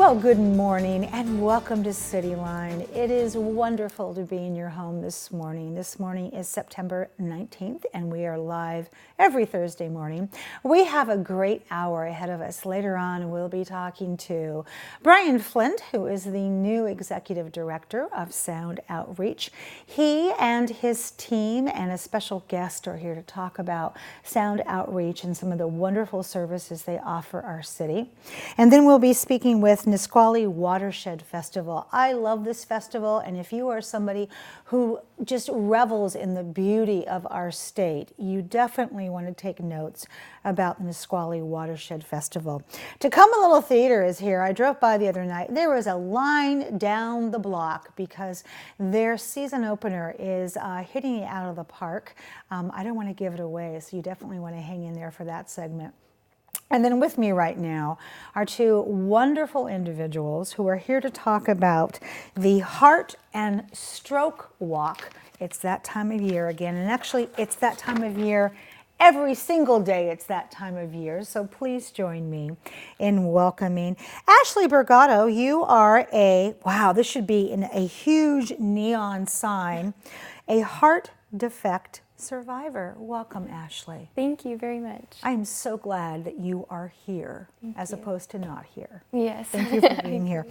Well, good morning and welcome to CityLine. It is wonderful to be in your home this morning. This morning is September 19th and we are live every Thursday morning. We have a great hour ahead of us. Later on, we'll be talking to Brian Flint, who is the new Executive Director of Sound Outreach. He and his team and a special guest are here to talk about Sound Outreach and some of the wonderful services they offer our city. And then we'll be speaking with Nisqually Watershed Festival. I love this festival, and if you are somebody who just revels in the beauty of our state, you definitely want to take notes about the Nisqually Watershed Festival. Tacoma Little Theater is here. I drove by the other night. There was a line down the block because their season opener is hitting it out of the park. I don't want to give it away, so you definitely want to hang in there for that segment. And then with me right now are two wonderful individuals who are here to talk about the Heart and Stroke Walk. It's that time of year again, and actually it's that time of year every single day. It's that time of year, so please join me in welcoming Ashley Burgado. You are this should be in a huge neon sign, a heart defect survivor. Welcome, Ashley. Thank you very much. I am so glad that you are here as opposed to not here. Yes. Thank you for being here.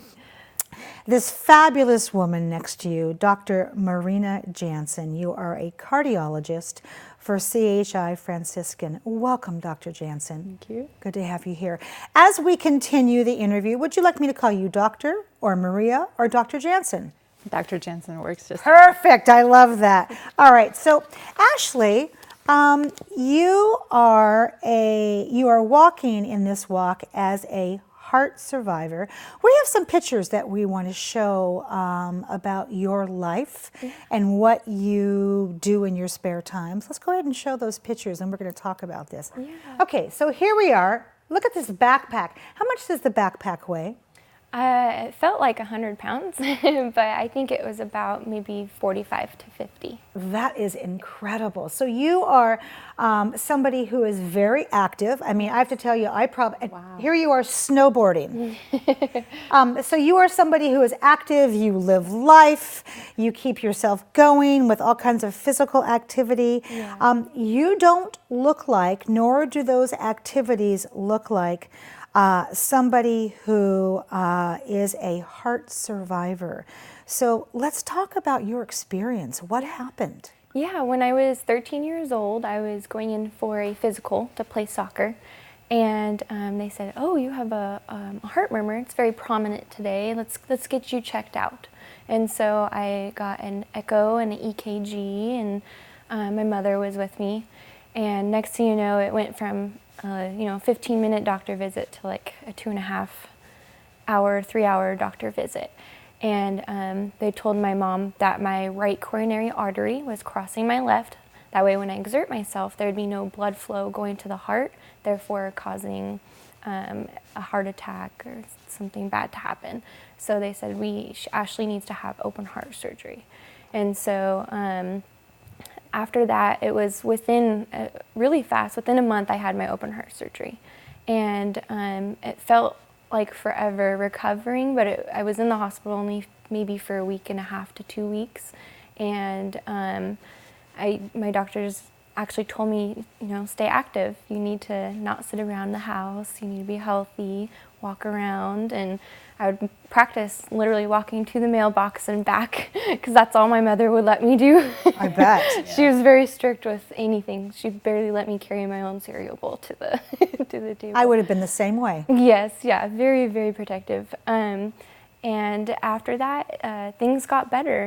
This fabulous woman next to you, Dr. Marina Jansen. You are a cardiologist for CHI Franciscan. Welcome, Dr. Jansen. Thank you. Good to have you here. As we continue the interview, would you like me to call you Doctor or Maria or Dr. Jansen? Dr. Jansen works just perfect. I love that. All right. So, Ashley, you are walking in this walk as a heart survivor. We have some pictures that we want to show about your life and what you do in your spare times. Let's go ahead and show those pictures, and we're going to talk about this. Yeah. Okay. So here we are. Look at this backpack. How much does the backpack weigh? It felt like 100 pounds, but I think it was about maybe 45 to 50. That is incredible. So you are somebody who is very active. I mean, I have to tell you, here you are snowboarding. So you are somebody who is active, you live life, you keep yourself going with all kinds of physical activity. Yeah. You don't look like, nor do those activities look like somebody who is a heart survivor. So let's talk about your experience. What happened? Yeah, when I was 13 years old, I was going in for a physical to play soccer. And they said, oh, you have a heart murmur. It's very prominent today. Let's get you checked out. And so I got an echo and an EKG, and my mother was with me. And next thing you know, it went from 15-minute doctor visit to like a 2.5-hour, 3-hour doctor visit. And they told my mom that my right coronary artery was crossing my left. That way when I exert myself, there'd be no blood flow going to the heart, therefore causing a heart attack or something bad to happen. So they said, Ashley needs to have open heart surgery. And so after that, it was really fast. Within a month, I had my open heart surgery. And it felt like forever recovering, but I was in the hospital only maybe for a week and a half to 2 weeks. And my doctors actually told me, stay active. You need to not sit around the house. You need to be healthy, walk around. And I would practice literally walking to the mailbox and back because that's all my mother would let me do. I bet. She was very strict with anything. She barely let me carry my own cereal bowl to the to the table. I would have been the same way. Yes, yeah, very, very protective. And after that, things got better.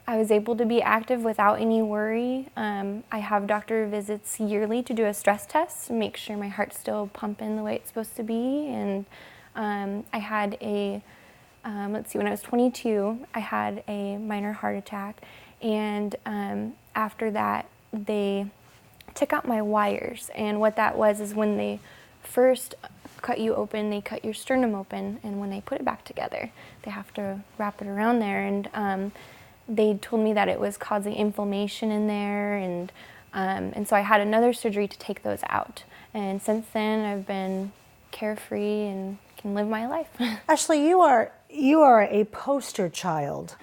I was able to be active without any worry. I have doctor visits yearly to do a stress test to make sure my heart's still pumping the way it's supposed to be. And I had when I was 22, I had a minor heart attack. And after that, they took out my wires. And what that was is when they first cut you open, they cut your sternum open. And when they put it back together, they have to wrap it around there. And they told me that it was causing inflammation in there. And so I had another surgery to take those out. And since then, I've been carefree and can live my life. Ashley, you are a poster child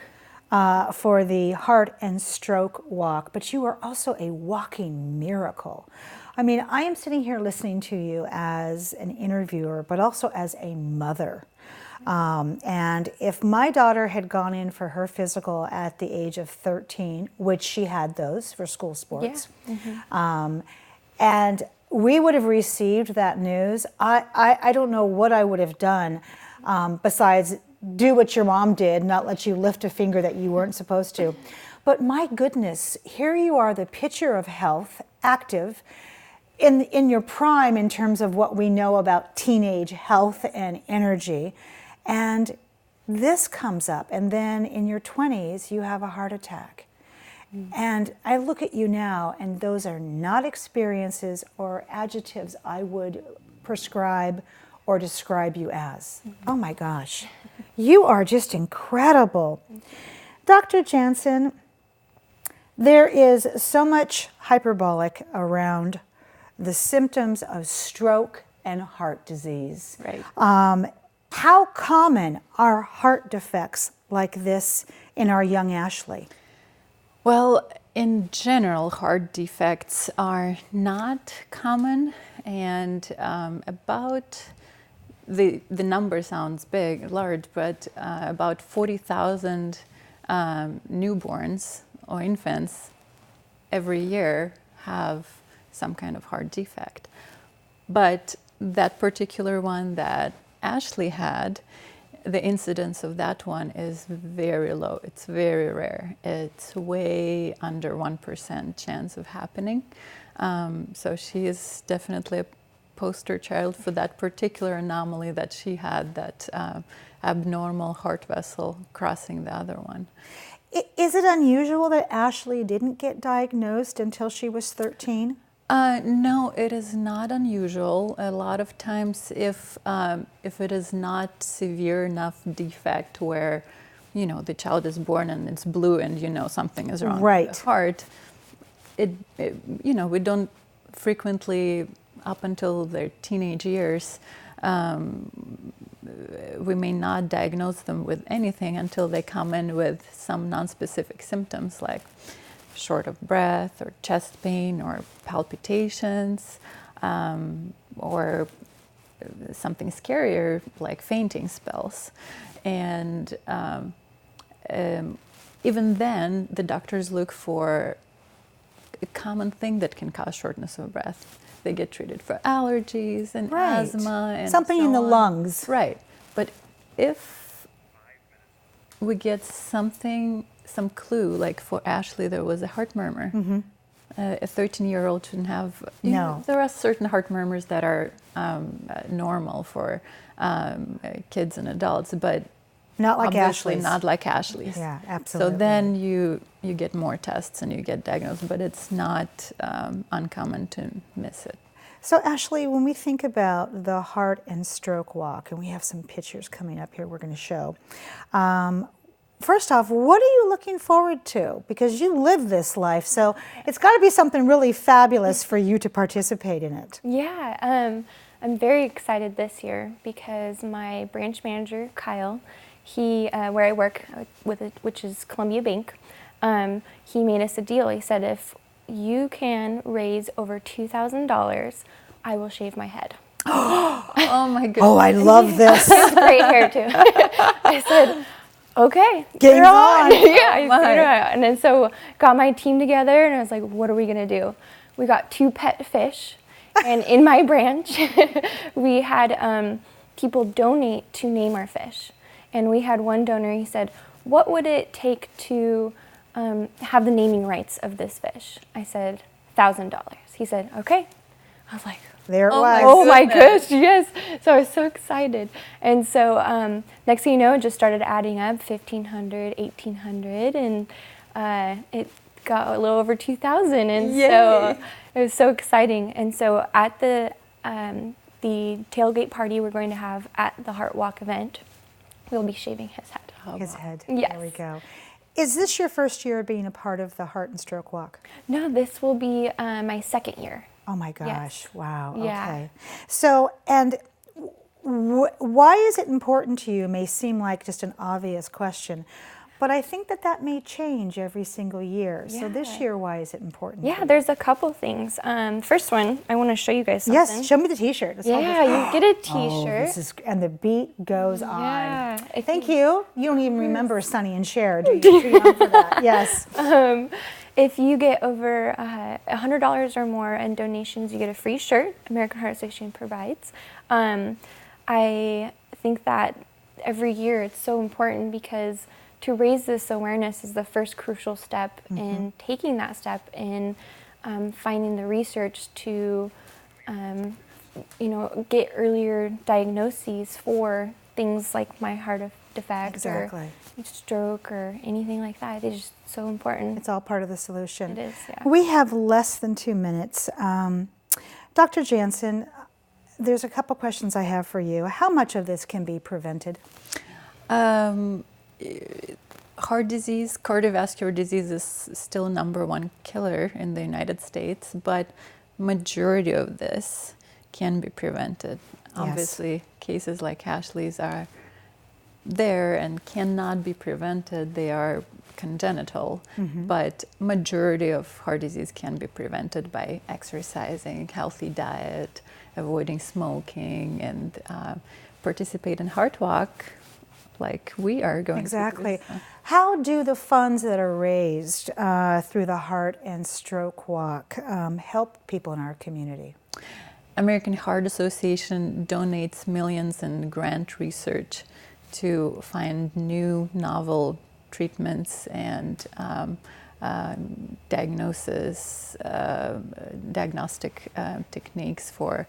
for the Heart and Stroke Walk, but you are also a walking miracle. I mean, I am sitting here listening to you as an interviewer, but also as a mother. And if my daughter had gone in for her physical at the age of 13, which she had those for school sports, and we would have received that news, I don't know what I would have done besides do what your mom did, not let you lift a finger that you weren't supposed to. But my goodness, here you are, the picture of health, active, in your prime in terms of what we know about teenage health and energy. And this comes up, and then in your 20s, you have a heart attack. And I look at you now, and those are not experiences or adjectives I would prescribe or describe you as. Oh my gosh, you are just incredible. Dr. Jansen, there is so much hyperbolic around the symptoms of stroke and heart disease. Right. How common are heart defects like this in our young Ashley? Well, in general, heart defects are not common, and about the number sounds large, but about 40,000 newborns or infants every year have some kind of heart defect. But that particular one that Ashley had, the incidence of that one is very low. It's very rare. It's way under 1% chance of happening. So she is definitely a poster child for that particular anomaly that she had, that abnormal heart vessel crossing the other one. Is it unusual that Ashley didn't get diagnosed until she was 13? No, it is not unusual. A lot of times, if it is not severe enough defect where, the child is born and it's blue and something is wrong with the heart, we don't frequently, up until their teenage years, we may not diagnose them with anything until they come in with some nonspecific symptoms like short of breath or chest pain or palpitations, or something scarier like fainting spells. And even then, the doctors look for a common thing that can cause shortness of breath. They get treated for allergies and asthma and something so in the on. lungs. Right. But if we get some clue, like for Ashley, there was a heart murmur. Mm-hmm. A 13-year-old shouldn't have. No. There are certain heart murmurs that are normal for kids and adults, but Not like obviously Ashley's. not like Ashley's. Yeah, absolutely. So then you get more tests and you get diagnosed, but it's not uncommon to miss it. So Ashley, when we think about the Heart and Stroke Walk, and we have some pictures coming up here we're going to show, first off, what are you looking forward to? Because you live this life, so it's got to be something really fabulous for you to participate in it. Yeah, I'm very excited this year because my branch manager, Kyle, he, where I work with it, which is Columbia Bank, he made us a deal. He said, if you can raise over $2,000, I will shave my head. Oh my goodness. Oh, I love this. He has great hair too. I said, okay, Game's you're on. on. Yeah, and then so got my team together, and I was like, what are we gonna do? We got 2 pet fish, and in my branch, we had people donate to name our fish. And we had one donor, he said, what would it take to have the naming rights of this fish? I said, $1,000. He said, okay. I was like, There it was. oh my gosh, yes. So I was so excited. And so next thing you know, it just started adding up, 1,500, 1,800, and it got a little over 2,000. And Yay. so it was so exciting. And so at the tailgate party we're going to have at the Heart Walk event, we'll be shaving his head. His head. Yes. There we go. Is this your first year being a part of the Heart and Stroke Walk? No, this will be my second year. Oh my gosh, Yes. wow, Yeah. okay. So, and Why is it important to you? May seem like just an obvious question, but I think that may change every single year. So this year, why is it important? Yeah, there's a couple things. First one, I want to show you guys something. Yes, show me the T-shirt. Let's hold this. Yeah, you get a Oh, T-shirt. and the beat goes Yeah, on. Thank you. You don't even remember Sonny and Cher, do you? You're too young for that. Yes. If you get over $100 or more in donations, you get a free shirt American Heart Association provides. I think that every year it's so important because to raise this awareness is the first crucial step in taking that step in finding the research to get earlier diagnoses for things like my heart defect or stroke or anything like that. It's just so important. It's all part of the solution. It is, yeah. We have less than 2 minutes. Dr. Jansen, there's a couple questions I have for you. How much of this can be prevented? Heart disease, cardiovascular disease is still #1 killer in the United States, but majority of this can be prevented. Yes. Obviously, cases like Ashley's are there and cannot be prevented. They are congenital, but majority of heart disease can be prevented by exercising, healthy diet, avoiding smoking, and participate in Heart Walk like we are going to do. How do the funds that are raised through the Heart and Stroke Walk help people in our community? American Heart Association donates millions in grant research to find new novel treatments and diagnostic techniques for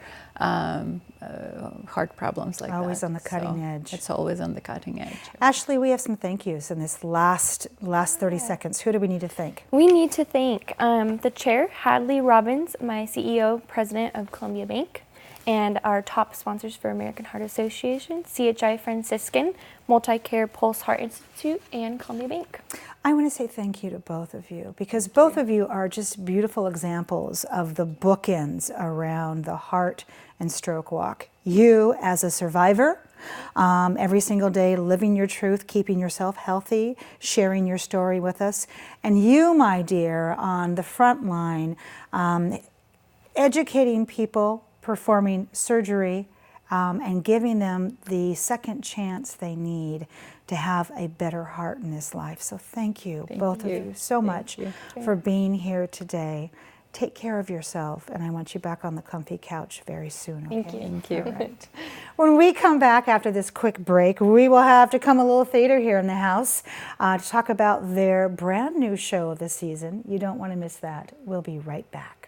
heart problems like always that. On the cutting edge. It's always on the cutting edge. Ashley, we have some thank yous in this last 30 seconds. Who do we need to thank? We need to thank the chair, Hadley Robbins, my CEO, president of Columbia Bank, and our top sponsors for American Heart Association, CHI Franciscan, Multicare Pulse Heart Institute, and Columbia Bank. I want to say thank you to both of you because both of you are just beautiful examples of the bookends around the Heart and Stroke Walk. You as a survivor, every single day living your truth, keeping yourself healthy, sharing your story with us, and you, my dear, on the front line, educating people, performing surgery, and giving them the second chance they need to have a better heart in this life. So thank you, both of you, so much for being here today. Take care of yourself, and I want you back on the comfy couch very soon. Okay? Thank you. All right. When we come back after this quick break, we will have to come a little theater here in the house to talk about their brand new show of the season. You don't want to miss that. We'll be right back.